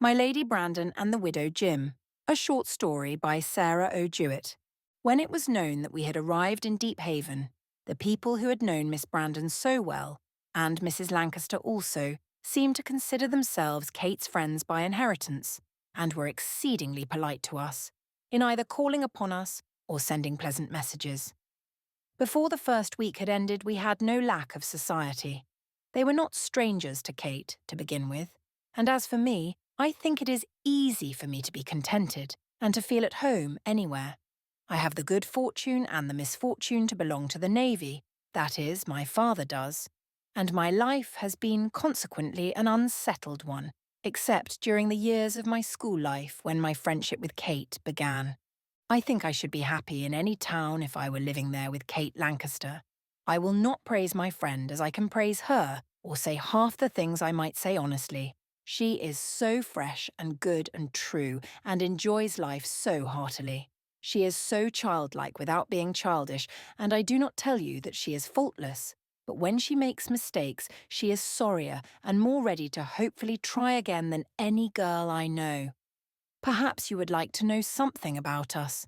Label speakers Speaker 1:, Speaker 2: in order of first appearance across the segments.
Speaker 1: My Lady Brandon and the Widow Jim, a short story by Sarah O. Jewett. When it was known that we had arrived in Deephaven, the people who had known Miss Brandon so well, and Mrs. Lancaster also, seemed to consider themselves Kate's friends by inheritance, and were exceedingly polite to us, in either calling upon us or sending pleasant messages. Before the first week had ended, we had no lack of society. They were not strangers to Kate, to begin with, and as for me, I think it is easy for me to be contented and to feel at home anywhere. I have the good fortune and the misfortune to belong to the Navy, that is, my father does, and my life has been consequently an unsettled one, except during the years of my school life when my friendship with Kate began. I think I should be happy in any town if I were living there with Kate Lancaster. I will not praise my friend as I can praise her, or say half the things I might say honestly. She is so fresh and good and true, and enjoys life so heartily. She is so childlike without being childish, and I do not tell you that she is faultless. But when she makes mistakes, she is sorrier and more ready to hopefully try again than any girl I know. Perhaps you would like to know something about us,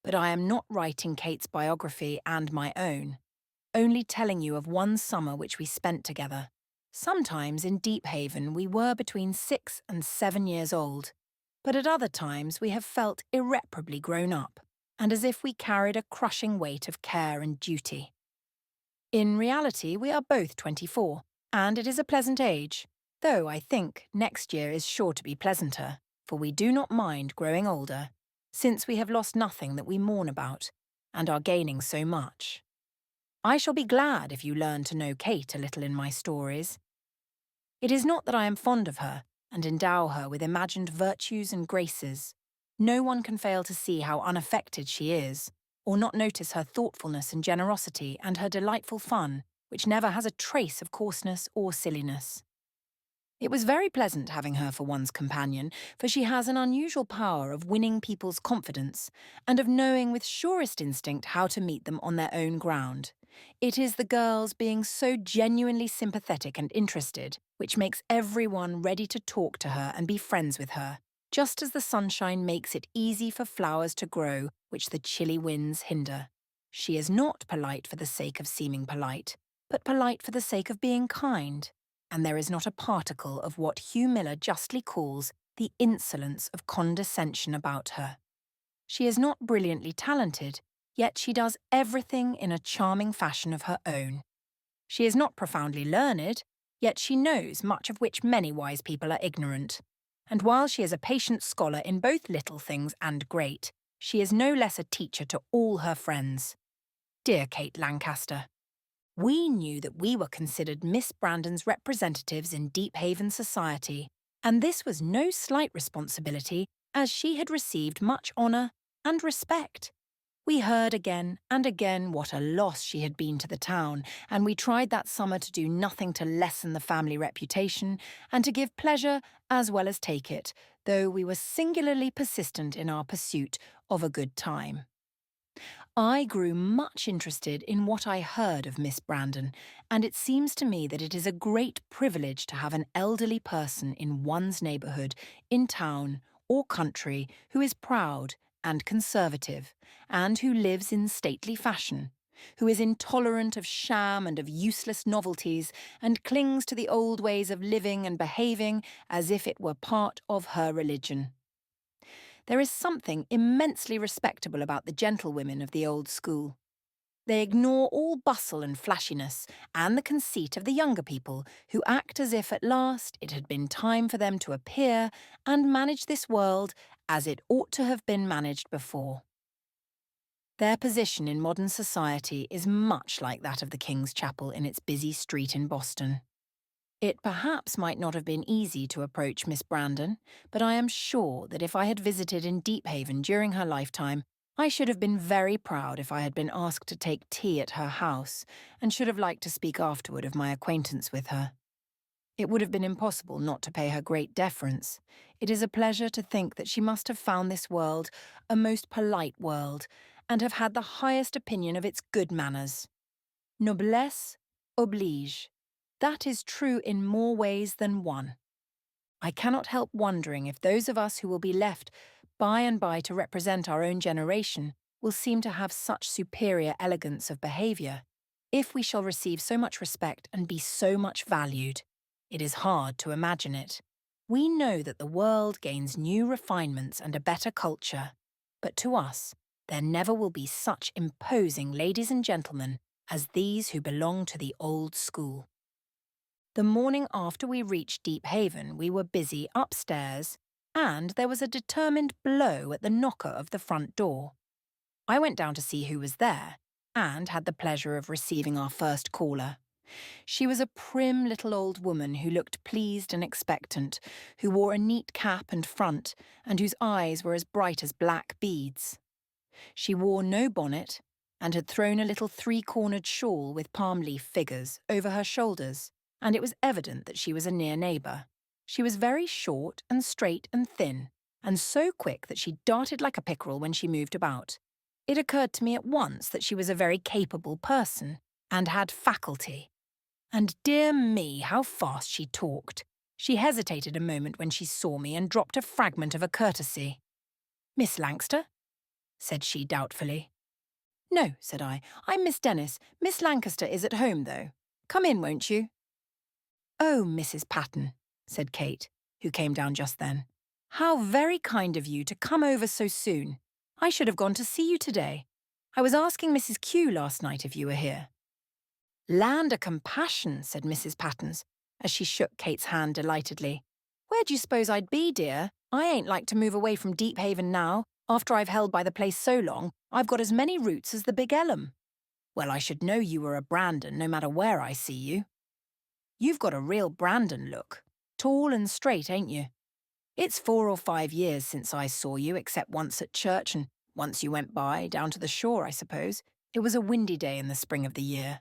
Speaker 1: but I am not writing Kate's biography and my own, only telling you of one summer which we spent together. Sometimes in Deephaven we were between 6 and 7 years old, but at other times we have felt irreparably grown up, and as if we carried a crushing weight of care and duty. In reality, we are both 24, and it is a pleasant age, though I think next year is sure to be pleasanter, for we do not mind growing older, since we have lost nothing that we mourn about, and are gaining so much. I shall be glad if you learn to know Kate a little in my stories. It is not that I am fond of her, and endow her with imagined virtues and graces. No one can fail to see how unaffected she is, or not notice her thoughtfulness and generosity and her delightful fun, which never has a trace of coarseness or silliness. It was very pleasant having her for one's companion, for she has an unusual power of winning people's confidence, and of knowing with surest instinct how to meet them on their own ground. It is the girls being so genuinely sympathetic and interested which makes everyone ready to talk to her and be friends with her, just as the sunshine makes it easy for flowers to grow which the chilly winds hinder. She is not polite for the sake of seeming polite, but polite for the sake of being kind, and there is not a particle of what Hugh Miller justly calls the insolence of condescension about her. She is not brilliantly talented, yet she does everything in a charming fashion of her own. She is not profoundly learned, yet she knows much of which many wise people are ignorant. And while she is a patient scholar in both little things and great, she is no less a teacher to all her friends. Dear Kate Lancaster, we knew that we were considered Miss Brandon's representatives in Deephaven society, and this was no slight responsibility, as she had received much honour and respect. We heard again and again what a loss she had been to the town, and we tried that summer to do nothing to lessen the family reputation and to give pleasure as well as take it, though we were singularly persistent in our pursuit of a good time. I grew much interested in what I heard of Miss Brandon, and it seems to me that it is a great privilege to have an elderly person in one's neighbourhood, in town or country, who is proud and conservative, and who lives in stately fashion, who is intolerant of sham and of useless novelties, and clings to the old ways of living and behaving as if it were part of her religion. There is something immensely respectable about the gentlewomen of the old school. They ignore all bustle and flashiness, and the conceit of the younger people, who act as if at last it had been time for them to appear and manage this world as it ought to have been managed before. Their position in modern society is much like that of the King's Chapel in its busy street in Boston. It perhaps might not have been easy to approach Miss Brandon, but I am sure that if I had visited in Deephaven during her lifetime, I should have been very proud if I had been asked to take tea at her house, and should have liked to speak afterward of my acquaintance with her. It would have been impossible not to pay her great deference. It is a pleasure to think that she must have found this world a most polite world, and have had the highest opinion of its good manners. Noblesse oblige. That is true in more ways than one. I cannot help wondering if those of us who will be left by and by to represent our own generation will seem to have such superior elegance of behaviour, if we shall receive so much respect and be so much valued. It is hard to imagine it. We know that the world gains new refinements and a better culture, but to us, there never will be such imposing ladies and gentlemen as these who belong to the old school. The morning after we reached Deephaven, we were busy upstairs, and there was a determined blow at the knocker of the front door. I went down to see who was there, and had the pleasure of receiving our first caller. She was a prim little old woman who looked pleased and expectant, who wore a neat cap and front, and whose eyes were as bright as black beads. She wore no bonnet, and had thrown a little three-cornered shawl with palm leaf figures over her shoulders, and it was evident that she was a near neighbour. She was very short and straight and thin, and so quick that she darted like a pickerel when she moved about. It occurred to me at once that she was a very capable person, and had faculty. And dear me, how fast she talked. She hesitated a moment when she saw me and dropped a fragment of a courtesy. "Miss Lancaster?" said she doubtfully. "No," said I. "I'm Miss Dennis. Miss Lancaster is at home, though. Come in, won't you?" "Oh, Mrs Patton," said Kate, who came down just then. "How very kind of you to come over so soon. I should have gone to see you today. I was asking Mrs Q last night if you were here." "Land o' compassion," said Mrs Pattons, as she shook Kate's hand delightedly. "Where do you suppose I'd be, dear? I ain't like to move away from Deephaven now. After I've held by the place so long, I've got as many roots as the Big Ellum. Well, I should know you were a Brandon no matter where I see you. You've got a real Brandon look. Tall and straight, ain't you? It's 4 or 5 years since I saw you, except once at church and once you went by, down to the shore, I suppose. It was a windy day in the spring of the year."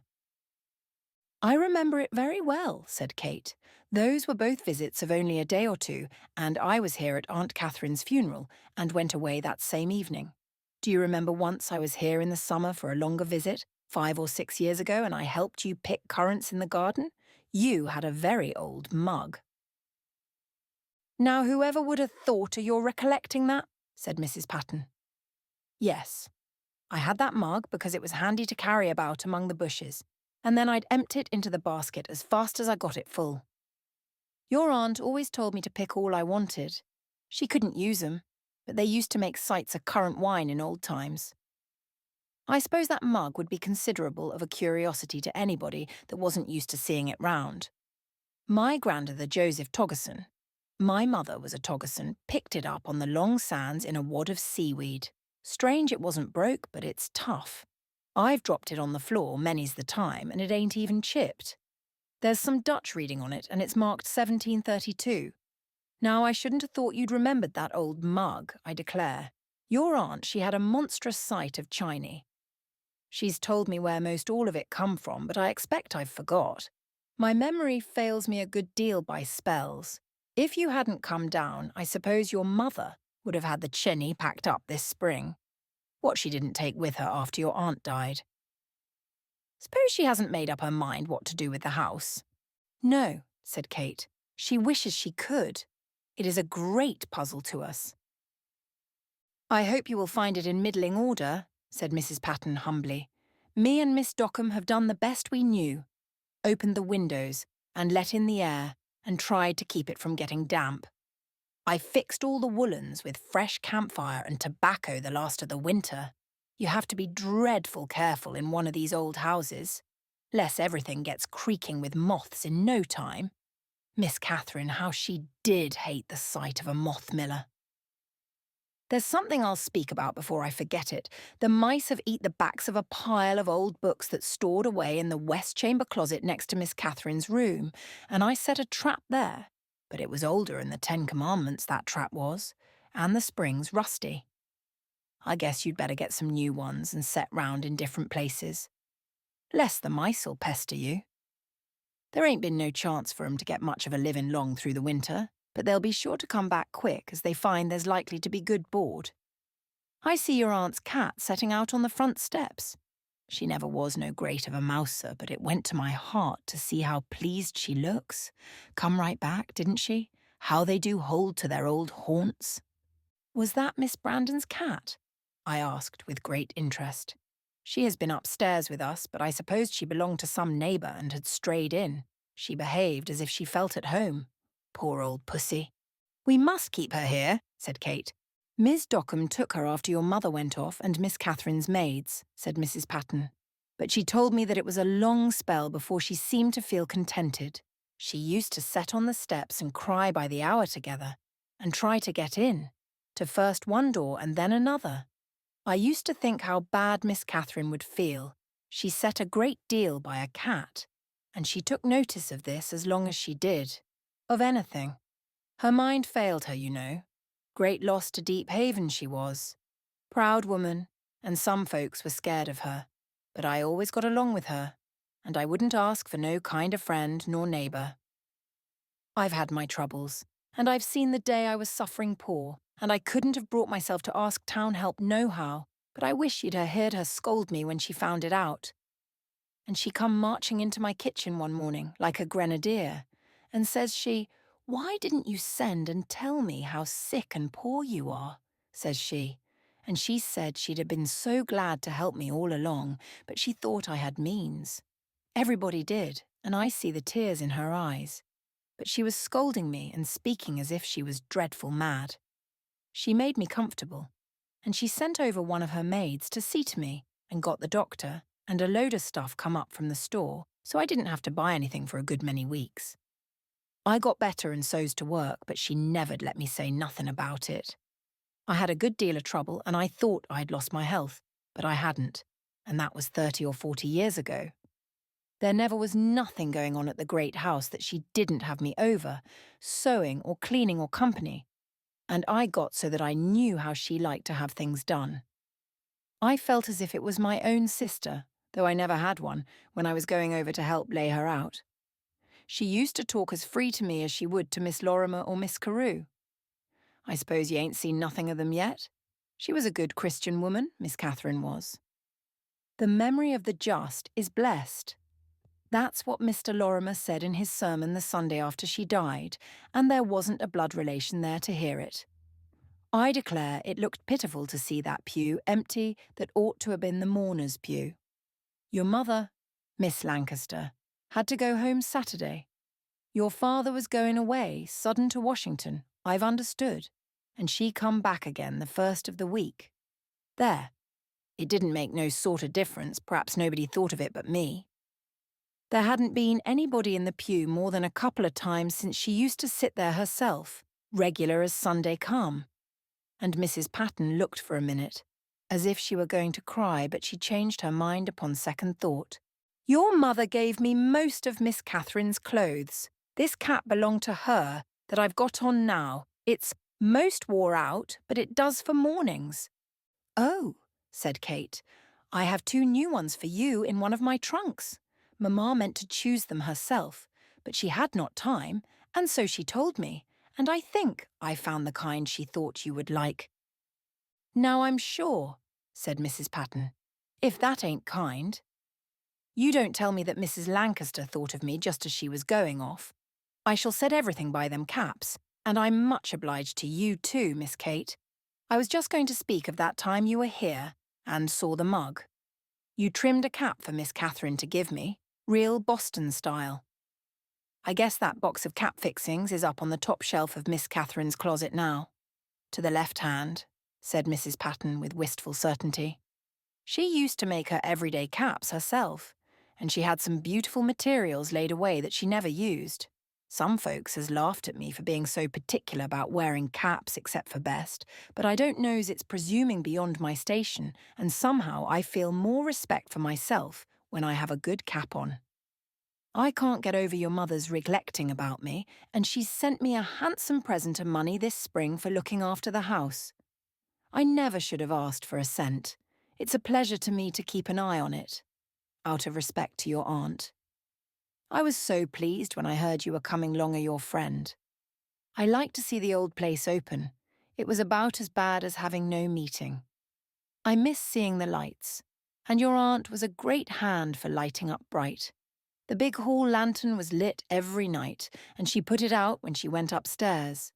Speaker 1: "I remember it very well," said Kate. "Those were both visits of only a day or two, and I was here at Aunt Catherine's funeral and went away that same evening. Do you remember once I was here in the summer for a longer visit, 5 or 6 years ago, and I helped you pick currants in the garden? You had a very old mug." "Now whoever would have thought of your recollecting that?" said Mrs Patton. "Yes, I had that mug because it was handy to carry about among the bushes, and then I'd empty it into the basket as fast as I got it full. Your aunt always told me to pick all I wanted. She couldn't use 'em, but they used to make sights of currant wine in old times. I suppose that mug would be considerable of a curiosity to anybody that wasn't used to seeing it round. My grandmother Joseph Toggerson, my mother was a Toggerson, picked it up on the long sands in a wad of seaweed. Strange it wasn't broke, but it's tough. I've dropped it on the floor many's the time, and it ain't even chipped. There's some Dutch reading on it, and it's marked 1732. Now, I shouldn't have thought you'd remembered that old mug, I declare. Your aunt, she had a monstrous sight of chiny. She's told me where most all of it come from, but I expect I've forgot. My memory fails me a good deal by spells. If you hadn't come down, I suppose your mother would have had the chiny packed up this spring. What she didn't take with her after your aunt died. Suppose she hasn't made up her mind what to do with the house?" "No," said Kate. "She wishes she could. It is a great puzzle to us." "I hope you will find it in middling order," said Mrs Patton humbly. "Me and Miss Dockham have done the best we knew. Opened the windows and let in the air and tried to keep it from getting damp. I fixed all the woolens with fresh camphire and tobacco the last of the winter. You have to be dreadful careful in one of these old houses, lest everything gets creaking with moths in no time. Miss Catherine, how she did hate the sight of a moth miller. There's something I'll speak about before I forget it. The mice have eat the backs of a pile of old books that's stored away in the west chamber closet next to Miss Catherine's room, and I set a trap there. But it was older than the 10 Commandments, that trap was, and the springs rusty. I guess you'd better get some new ones and set round in different places. Lest the mice'll pester you. There ain't been no chance for 'em to get much of a living long through the winter, but they'll be sure to come back quick as they find there's likely to be good board. I see your aunt's cat setting out on the front steps. She never was no great of a mouser, but it went to my heart to see how pleased she looks. Come right back, didn't she? how they do hold to their old haunts." "Was that Miss Brandon's cat?" I asked with great interest. "She has been upstairs with us, but I supposed she belonged to some neighbour and had strayed in. She behaved as if she felt at home. Poor old pussy." "We must keep her here," said Kate. "Miss Dockham took her after your mother went off and Miss Catherine's maids," said Mrs Patton. "But she told me that it was a long spell before she seemed to feel contented. She used to sit on the steps and cry by the hour together, and try to get in, to first one door and then another. I used to think how bad Miss Catherine would feel. She set a great deal by a cat, and she took notice of this as long as she did. Of anything. Her mind failed her, you know. Great loss to Deephaven she was. Proud woman, and some folks were scared of her. But I always got along with her, and I wouldn't ask for no kinder friend nor neighbour. I've had my troubles, and I've seen the day I was suffering poor, and I couldn't have brought myself to ask town help nohow, but I wish you'd ha' heard her scold me when she found it out. And she come marching into my kitchen one morning, like a grenadier, and says she, 'Why didn't you send and tell me how sick and poor you are?' says she. And she said she'd have been so glad to help me all along, but she thought I had means. Everybody did, and I see the tears in her eyes. But she was scolding me and speaking as if she was dreadful mad. She made me comfortable, and she sent over one of her maids to see to me and got the doctor and a load of stuff come up from the store, so I didn't have to buy anything for a good many weeks. I got better and so's to work, but she never'd let me say nothing about it. I had a good deal of trouble, and I thought I'd lost my health, but I hadn't, and that was 30 or 40 years ago. There never was nothing going on at the great house that she didn't have me over, sewing or cleaning or company, and I got so that I knew how she liked to have things done. I felt as if it was my own sister, though I never had one, when I was going over to help lay her out. She used to talk as free to me as she would to Miss Lorimer or Miss Carew. I suppose ye ain't seen nothing of them yet? She was a good Christian woman, Miss Catherine was. The memory of the just is blessed. That's what Mr. Lorimer said in his sermon the Sunday after she died, and there wasn't a blood relation there to hear it. I declare it looked pitiful to see that pew empty that ought to have been the mourner's pew. Your mother, Miss Lancaster, had to go home Saturday. Your father was going away, sudden to Washington, I've understood, and she come back again the first of the week. There. It didn't make no sort of difference, perhaps nobody thought of it but me. There hadn't been anybody in the pew more than a couple of times since she used to sit there herself, regular as Sunday come. And Mrs. Patton looked for a minute, as if she were going to cry, but she changed her mind upon second thought. Your mother gave me most of Miss Catherine's clothes. This cap belonged to her that I've got on now. It's most wore out, but it does for mornings. Oh, said Kate, I have 2 new ones for you in one of my trunks. Mamma meant to choose them herself, but she had not time, and so she told me, and I think I found the kind she thought you would like. Now I'm sure, said Mrs. Patton, if that ain't kind. You don't tell me that Mrs. Lancaster thought of me just as she was going off. I shall set everything by them caps, and I'm much obliged to you too, Miss Kate. I was just going to speak of that time you were here and saw the mug. You trimmed a cap for Miss Catherine to give me, real Boston style. I guess that box of cap fixings is up on the top shelf of Miss Catherine's closet now. To the left hand, said Mrs. Patton with wistful certainty. She used to make her everyday caps herself, and she had some beautiful materials laid away that she never used. Some folks has laughed at me for being so particular about wearing caps except for best, but I don't know's it's presuming beyond my station, and somehow I feel more respect for myself when I have a good cap on. I can't get over your mother's neglecting about me, and she's sent me a handsome present of money this spring for looking after the house. I never should have asked for a cent. It's a pleasure to me to keep an eye on it, out of respect to your aunt. I was so pleased when I heard you were coming long o' your friend. I liked to see the old place open. It was about as bad as having no meeting. I miss seeing the lights, and your aunt was a great hand for lighting up bright. The big hall lantern was lit every night, and she put it out when she went upstairs.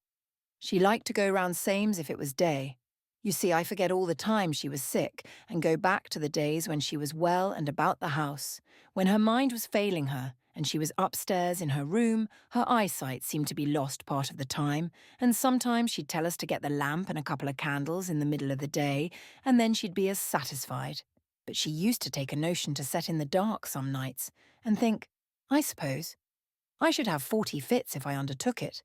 Speaker 1: She liked to go round sames if it was day. You see, I forget all the time she was sick and go back to the days when she was well and about the house, when her mind was failing her and she was upstairs in her room. Her eyesight seemed to be lost part of the time, and sometimes she'd tell us to get the lamp and a couple of candles in the middle of the day, and then she'd be as satisfied. But she used to take a notion to set in the dark some nights and think, I suppose, I should have 40 fits if I undertook it.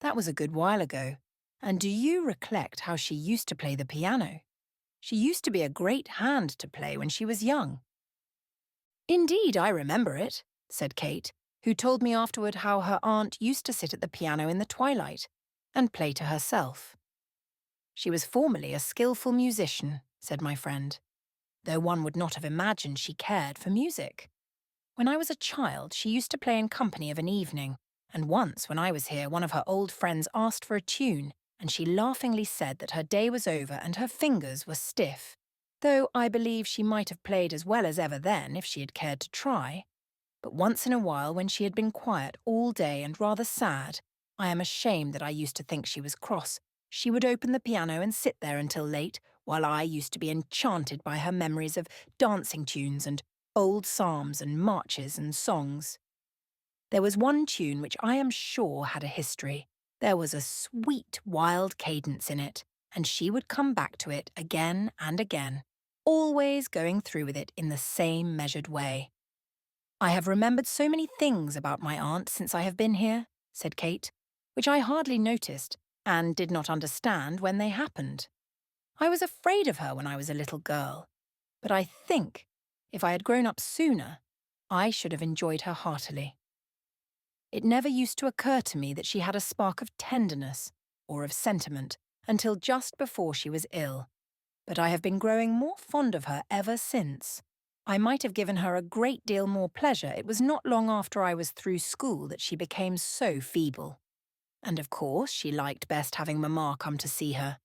Speaker 1: That was a good while ago. And do you recollect how she used to play the piano? She used to be a great hand to play when she was young. Indeed, I remember it, said Kate, who told me afterward how her aunt used to sit at the piano in the twilight and play to herself. She was formerly a skilful musician, said my friend, though one would not have imagined she cared for music. When I was a child, she used to play in company of an evening, and once when I was here, one of her old friends asked for a tune, and she laughingly said that her day was over and her fingers were stiff, though I believe she might have played as well as ever then if she had cared to try. But once in a while, when she had been quiet all day and rather sad, I am ashamed that I used to think she was cross, she would open the piano and sit there until late, while I used to be enchanted by her memories of dancing tunes and old psalms and marches and songs. There was one tune which I am sure had a history. There was a sweet, wild cadence in it, and she would come back to it again and again, always going through with it in the same measured way. I have remembered so many things about my aunt since I have been here, said Kate, which I hardly noticed and did not understand when they happened. I was afraid of her when I was a little girl, but I think, if I had grown up sooner, I should have enjoyed her heartily. It never used to occur to me that she had a spark of tenderness or of sentiment until just before she was ill, but I have been growing more fond of her ever since. I might have given her a great deal more pleasure. It was not long after I was through school that she became so feeble. And of course she liked best having Mamma come to see her.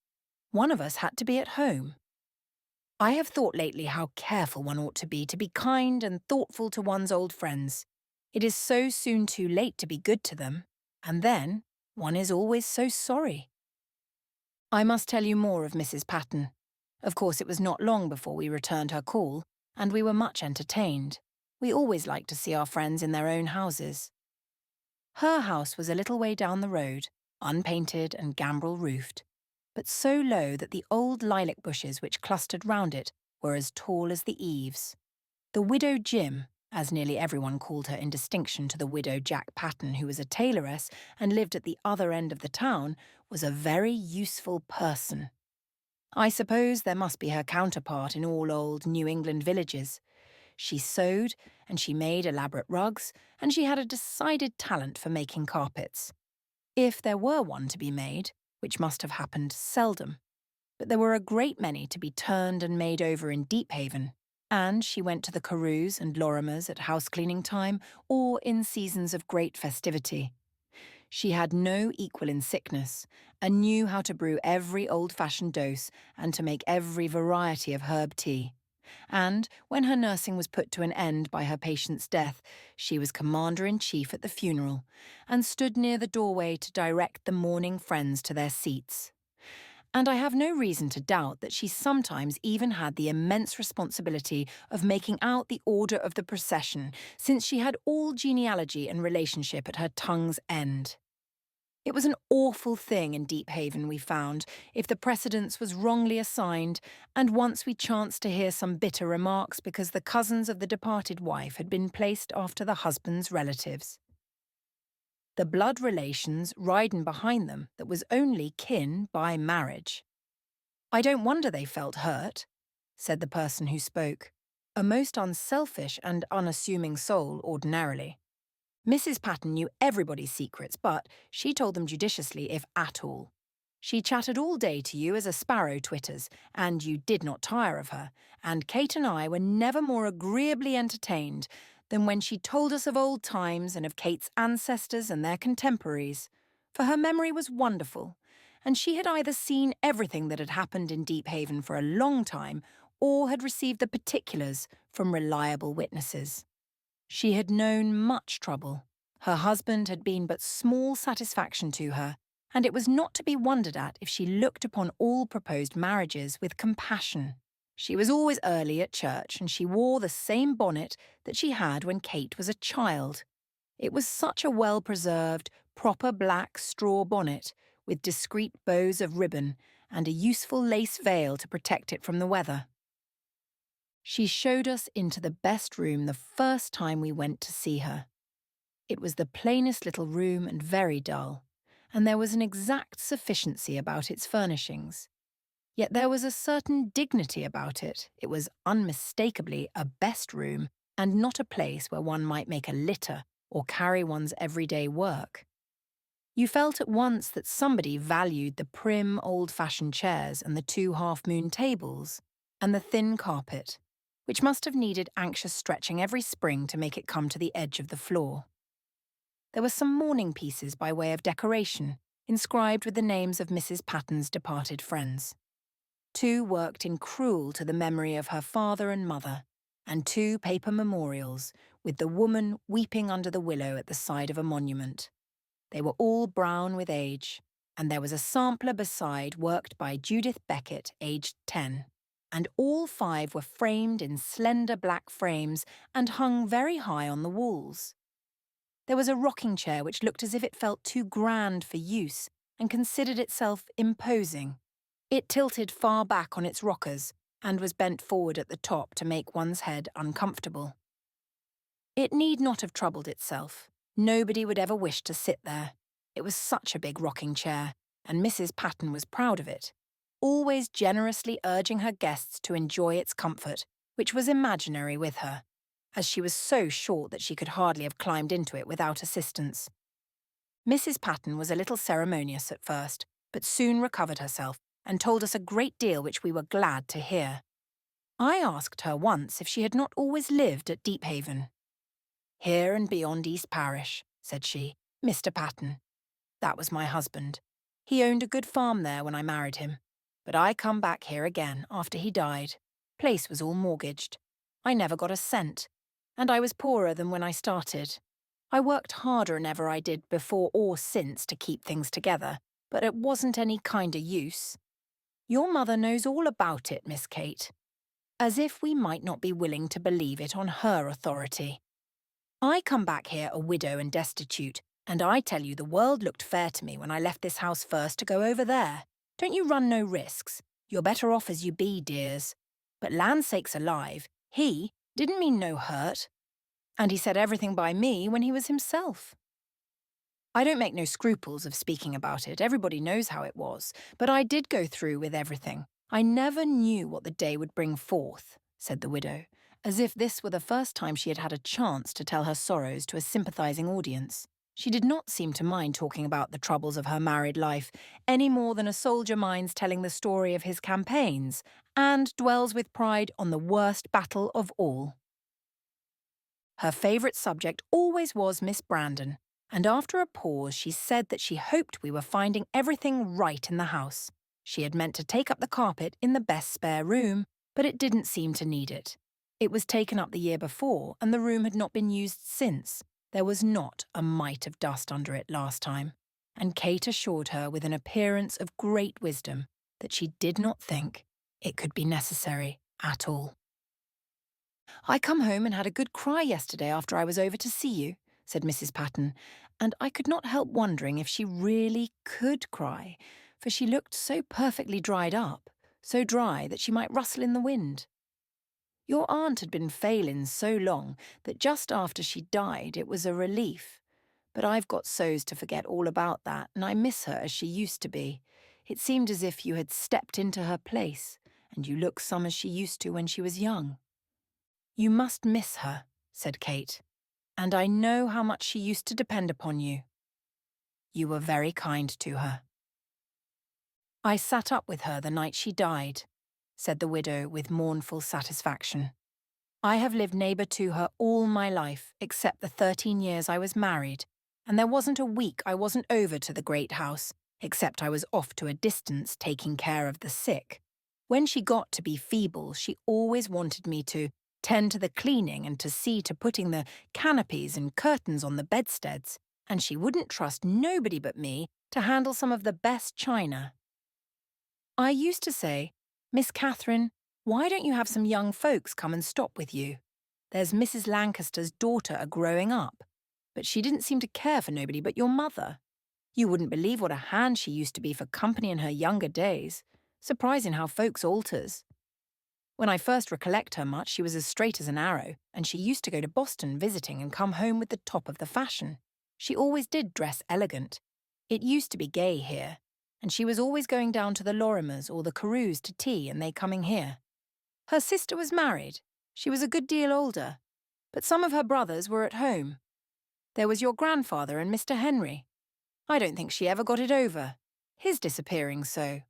Speaker 1: One of us had to be at home. I have thought lately how careful one ought to be kind and thoughtful to one's old friends. It is so soon too late to be good to them, and then one is always so sorry. I must tell you more of Mrs. Patton. Of course, it was not long before we returned her call, and we were much entertained. We always liked to see our friends in their own houses. Her house was a little way down the road, unpainted and gambrel-roofed, but so low that the old lilac bushes which clustered round it were as tall as the eaves. The widow Jim, as nearly everyone called her in distinction to the widow Jack Patton, who was a tailoress and lived at the other end of the town, was a very useful person. I suppose there must be her counterpart in all old New England villages. She sewed, and she made elaborate rugs, and she had a decided talent for making carpets. If there were one to be made, which must have happened seldom, but there were a great many to be turned and made over in Deephaven, and she went to the Carews and Lorimers at house-cleaning time or in seasons of great festivity. She had no equal in sickness, and knew how to brew every old-fashioned dose and to make every variety of herb tea. And when her nursing was put to an end by her patient's death, she was commander-in-chief at the funeral, and stood near the doorway to direct the mourning friends to their seats. And I have no reason to doubt that she sometimes even had the immense responsibility of making out the order of the procession, since she had all genealogy and relationship at her tongue's end. It was an awful thing in Deephaven, we found, if the precedence was wrongly assigned, and once we chanced to hear some bitter remarks because the cousins of the departed wife had been placed after the husband's relatives. The blood relations riding behind them that was only kin by marriage. I don't wonder they felt hurt, said the person who spoke, a most unselfish and unassuming soul ordinarily. Mrs. Patton knew everybody's secrets, but she told them judiciously if at all. She chattered all day to you as a sparrow twitters, and you did not tire of her, and Kate and I were never more agreeably entertained than when she told us of old times and of Kate's ancestors and their contemporaries, for her memory was wonderful, and she had either seen everything that had happened in Deephaven for a long time or had received the particulars from reliable witnesses. She had known much trouble. Her husband had been but small satisfaction to her, and it was not to be wondered at if she looked upon all proposed marriages with compassion. She was always early at church, and she wore the same bonnet that she had when Kate was a child. It was such a well-preserved, proper black straw bonnet, with discreet bows of ribbon and a useful lace veil to protect it from the weather. She showed us into the best room the first time we went to see her. It was the plainest little room and very dull, and there was an exact sufficiency about its furnishings. Yet there was a certain dignity about it. It was unmistakably a best room, and not a place where one might make a litter or carry one's everyday work. You felt at once that somebody valued the prim, old-fashioned chairs and the 2 half-moon tables, and the thin carpet, which must have needed anxious stretching every spring to make it come to the edge of the floor. There were some mourning pieces by way of decoration, inscribed with the names of Mrs. Patton's departed friends. 2 worked in crewel to the memory of her father and mother, and 2 paper memorials, with the woman weeping under the willow at the side of a monument. They were all brown with age, and there was a sampler beside worked by Judith Beckett, aged 10, and all 5 were framed in slender black frames and hung very high on the walls. There was a rocking chair which looked as if it felt too grand for use and considered itself imposing. It tilted far back on its rockers and was bent forward at the top to make one's head uncomfortable. It need not have troubled itself. Nobody would ever wish to sit there. It was such a big rocking chair, and Mrs. Patton was proud of it, always generously urging her guests to enjoy its comfort, which was imaginary with her, as she was so short that she could hardly have climbed into it without assistance. Mrs. Patton was a little ceremonious at first, but soon recovered herself and told us a great deal which we were glad to hear. I asked her once if she had not always lived at Deephaven. "Here and beyond East Parish," said she, "Mr. Patton. That was my husband. He owned a good farm there when I married him, but I come back here again after he died. Place was all mortgaged. I never got a cent, and I was poorer than when I started. I worked harder than ever I did before or since to keep things together, but it wasn't any kinder use. Your mother knows all about it, Miss Kate, as if we might not be willing to believe it on her authority. I come back here a widow and destitute, and I tell you the world looked fair to me when I left this house first to go over there. Don't you run no risks. You're better off as you be, dears. But land sakes alive, he didn't mean no hurt. And he said everything by me when he was himself. I don't make no scruples of speaking about it. Everybody knows how it was. But I did go through with everything. I never knew what the day would bring forth," said the widow, as if this were the first time she had had a chance to tell her sorrows to a sympathizing audience. She did not seem to mind talking about the troubles of her married life, any more than a soldier minds telling the story of his campaigns, and dwells with pride on the worst battle of all. Her favourite subject always was Miss Brandon, and after a pause she said that she hoped we were finding everything right in the house. She had meant to take up the carpet in the best spare room, but it didn't seem to need it. It was taken up the year before, and the room had not been used since. There was not a mite of dust under it last time, and Kate assured her with an appearance of great wisdom that she did not think it could be necessary at all. "I come home and had a good cry yesterday after I was over to see you," said Mrs. Patton, and I could not help wondering if she really could cry, for she looked so perfectly dried up, so dry that she might rustle in the wind. "Your aunt had been failing so long that just after she died it was a relief. But I've got so's to forget all about that, and I miss her as she used to be. It seemed as if you had stepped into her place, and you look some as she used to when she was young." "You must miss her," said Kate, "and I know how much she used to depend upon you. You were very kind to her." "I sat up with her the night she died," said the widow with mournful satisfaction. "I have lived neighbour to her all my life, except the 13 years I was married, and there wasn't a week I wasn't over to the great house, except I was off to a distance taking care of the sick. When she got to be feeble, she always wanted me to tend to the cleaning and to see to putting the canopies and curtains on the bedsteads, and she wouldn't trust nobody but me to handle some of the best china. I used to say, "Miss Catherine, why don't you have some young folks come and stop with you? There's Mrs. Lancaster's daughter a growing up." But she didn't seem to care for nobody but your mother. You wouldn't believe what a hand she used to be for company in her younger days. Surprising how folks alters. When I first recollect her much, she was as straight as an arrow, and she used to go to Boston visiting and come home with the top of the fashion. She always did dress elegant. It used to be gay here, and she was always going down to the Lorimers or the Carews to tea and they coming here. Her sister was married. She was a good deal older, but some of her brothers were at home. There was your grandfather and Mr. Henry. I don't think she ever got it over, his disappearing so.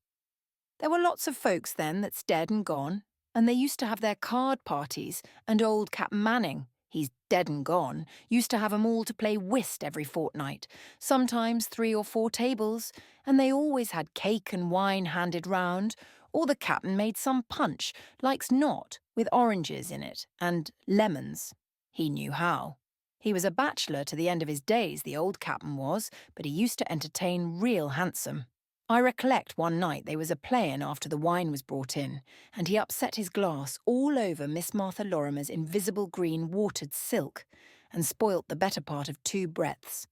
Speaker 1: There were lots of folks then that's dead and gone, and they used to have their card parties, and old Captain Manning, he's dead and gone, used to have 'em all to play whist every fortnight, sometimes 3 or 4 tables, and they always had cake and wine handed round, or the captain made some punch, like's not, with oranges in it, and lemons. He knew how. He was a bachelor to the end of his days, the old captain was, but he used to entertain real handsome. I recollect one night they was a playin' after the wine was brought in, and he upset his glass all over Miss Martha Lorimer's invisible green watered silk, and spoilt the better part of 2 breadths.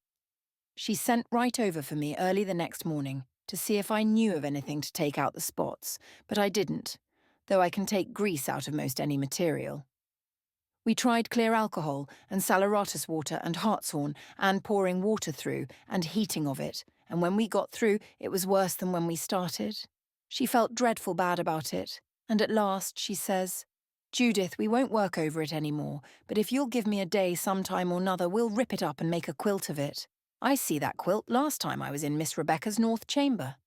Speaker 1: She sent right over for me early the next morning to see if I knew of anything to take out the spots, but I didn't, though I can take grease out of most any material. We tried clear alcohol and saleratus water and hartshorn and pouring water through and heating of it, and when we got through it was worse than when we started. She felt dreadful bad about it, and at last she says, "Judith, we won't work over it any more, but if you'll give me a day some time or nother we'll rip it up and make a quilt of it. I see that quilt last time I was in Miss Rebecca's north chamber."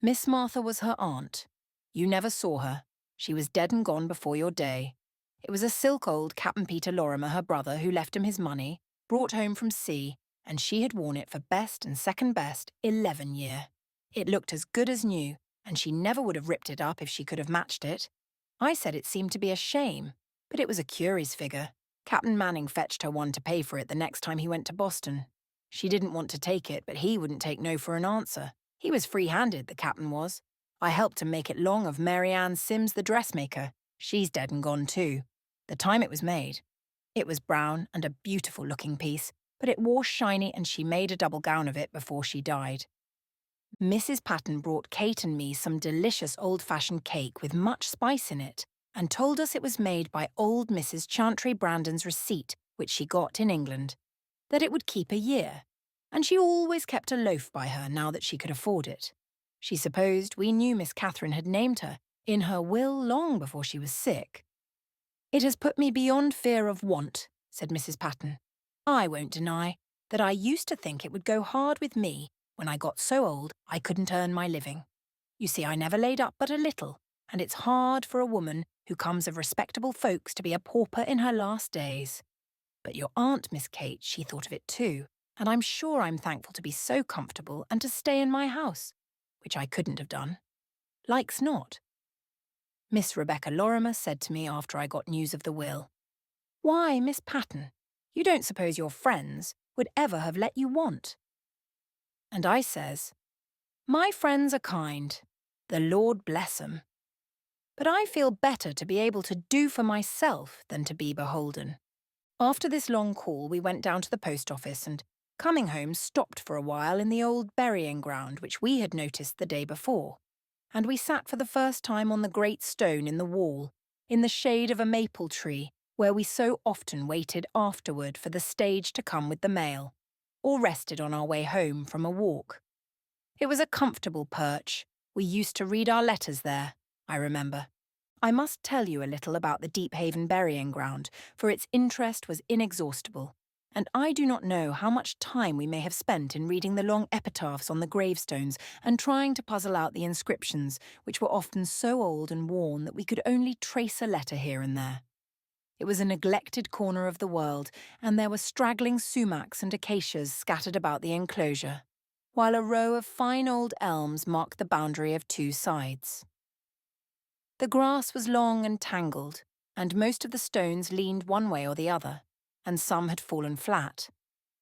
Speaker 1: Miss Martha was her aunt. You never saw her. She was dead and gone before your day. It was a silk old Captain Peter Lorimer, her brother, who left him his money, brought home from sea, and she had worn it for best and second best 11 year. It looked as good as new, and she never would have ripped it up if she could have matched it. I said it seemed to be a shame, but it was a curious figure. Captain Manning fetched her one to pay for it the next time he went to Boston. She didn't want to take it, but he wouldn't take no for an answer. He was free-handed, the captain was. I helped him make it long of Mary Ann Sims, the dressmaker. She's dead and gone too. The time it was made. It was brown and a beautiful-looking piece, but it wore shiny and she made a double gown of it before she died. Mrs. Patton brought Kate and me some delicious old-fashioned cake with much spice in it and told us it was made by old Mrs. Chantry Brandon's receipt, which she got in England, that it would keep a year, and she always kept a loaf by her now that she could afford it. She supposed we knew Miss Catherine had named her in her will long before she was sick. "It has put me beyond fear of want," said Mrs. Patton. "I won't deny that I used to think it would go hard with me when I got so old I couldn't earn my living. You see, I never laid up but a little, and it's hard for a woman who comes of respectable folks to be a pauper in her last days. But your aunt, Miss Kate, she thought of it too, and I'm sure I'm thankful to be so comfortable and to stay in my house, which I couldn't have done. Like's not." Miss Rebecca Lorimer said to me after I got news of the will, "Why, Miss Patton, you don't suppose your friends would ever have let you want?" And I says, "My friends are kind, the Lord bless 'em. But I feel better to be able to do for myself than to be beholden." After this long call we went down to the post office and, coming home, stopped for a while in the old burying ground which we had noticed the day before, and we sat for the first time on the great stone in the wall, in the shade of a maple tree, where we so often waited afterward for the stage to come with the mail, or rested on our way home from a walk. It was a comfortable perch. We used to read our letters there, I remember. I must tell you a little about the Deephaven burying ground, for its interest was inexhaustible, and I do not know how much time we may have spent in reading the long epitaphs on the gravestones and trying to puzzle out the inscriptions, which were often so old and worn that we could only trace a letter here and there. It was a neglected corner of the world, and there were straggling sumacs and acacias scattered about the enclosure, while a row of fine old elms marked the boundary of 2 sides. The grass was long and tangled, and most of the stones leaned one way or the other, and some had fallen flat.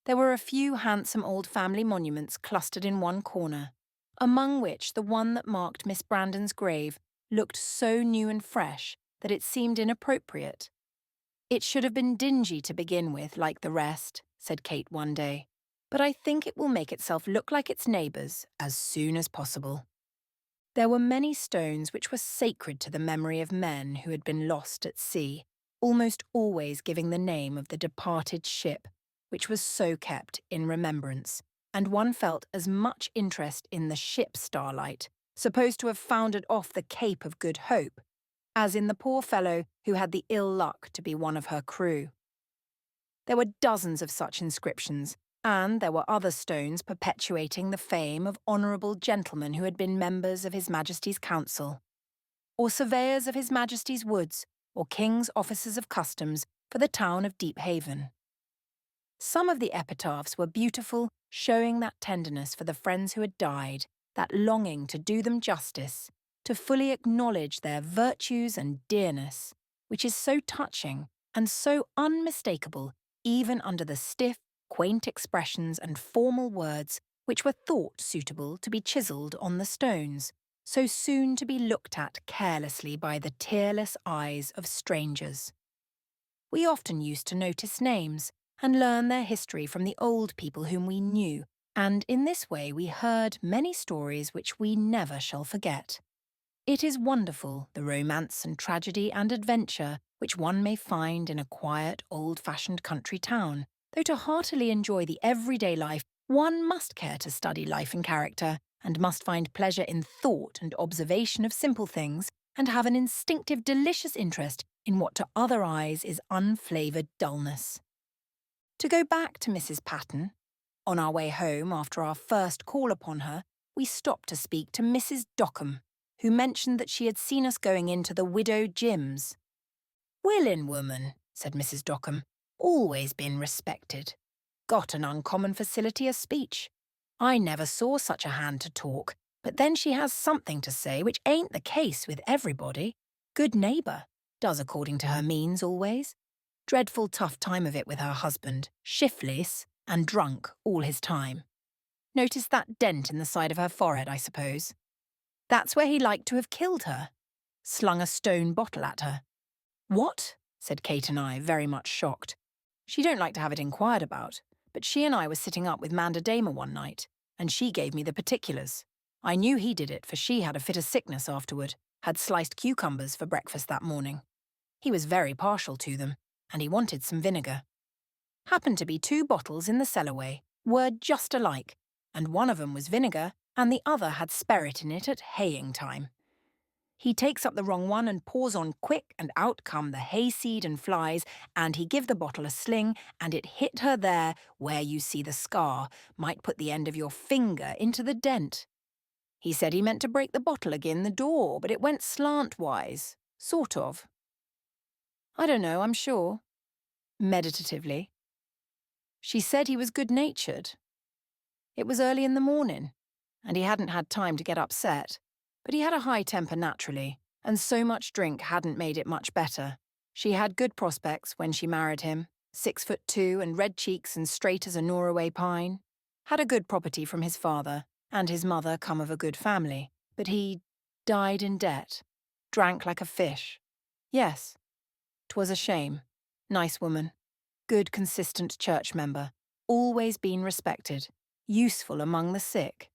Speaker 1: There were a few handsome old family monuments clustered in one corner, among which the one that marked Miss Brandon's grave looked so new and fresh that it seemed inappropriate. "It should have been dingy to begin with, like the rest," said Kate one day, "but I think it will make itself look like its neighbours as soon as possible." There were many stones which were sacred to the memory of men who had been lost at sea, almost always giving the name of the departed ship, which was so kept in remembrance, and one felt as much interest in the ship Starlight, supposed to have foundered off the Cape of Good Hope, as in the poor fellow who had the ill luck to be one of her crew. There were dozens of such inscriptions, and there were other stones perpetuating the fame of honourable gentlemen who had been members of His Majesty's Council, or surveyors of His Majesty's woods, or King's officers of customs for the town of Deephaven. Some of the epitaphs were beautiful, showing that tenderness for the friends who had died, that longing to do them justice, to fully acknowledge their virtues and dearness, which is so touching and so unmistakable even under the stiff, quaint expressions and formal words which were thought suitable to be chiselled on the stones, so soon to be looked at carelessly by the tearless eyes of strangers. We often used to notice names and learn their history from the old people whom we knew, and in this way we heard many stories which we never shall forget. It is wonderful, the romance and tragedy and adventure which one may find in a quiet, old-fashioned country town, though to heartily enjoy the everyday life, one must care to study life and character, and must find pleasure in thought and observation of simple things, and have an instinctive delicious interest in what to other eyes is unflavoured dullness. To go back to Mrs Patton, on our way home after our first call upon her, we stopped to speak to Mrs Dockham, who mentioned that she had seen us going into the Widow Jim's. "Willin' woman," said Mrs Dockham, "always been respected. Got an uncommon facility of speech. I never saw such a hand to talk, but then she has something to say which ain't the case with everybody. Good neighbour, does according to her means always. Dreadful tough time of it with her husband, shiftless and drunk all his time. Notice that dent in the side of her forehead, I suppose. That's where he liked to have killed her. Slung a stone bottle at her." "What?" said Kate and I, very much shocked. She don't like to have it inquired about, but she and I were sitting up with Manda Damer one night, and she gave me the particulars. I knew he did it, for she had a fit of sickness afterward, had sliced cucumbers for breakfast that morning. He was very partial to them, and he wanted some vinegar. Happened to be 2 bottles in the cellarway, were just alike, and one of 'em was vinegar, and the other had sperrit in it at haying time. He takes up the wrong one and pours on quick, and out come the hayseed and flies, and he give the bottle a sling, and it hit her there, where you see the scar, might put the end of your finger into the dent. He said he meant to break the bottle agin the door, but it went slantwise, sort of. I don't know, I'm sure. Meditatively. She said he was good-natured. It was early in the morning, and he hadn't had time to get upset. But he had a high temper naturally, and so much drink hadn't made it much better. She had good prospects when she married him, 6'2" and red cheeks and straight as a Norway pine. Had a good property from his father, and his mother come of a good family. But he died in debt, drank like a fish. Yes, 'twas a shame. Nice woman, good consistent church member, always been respected, useful among the sick.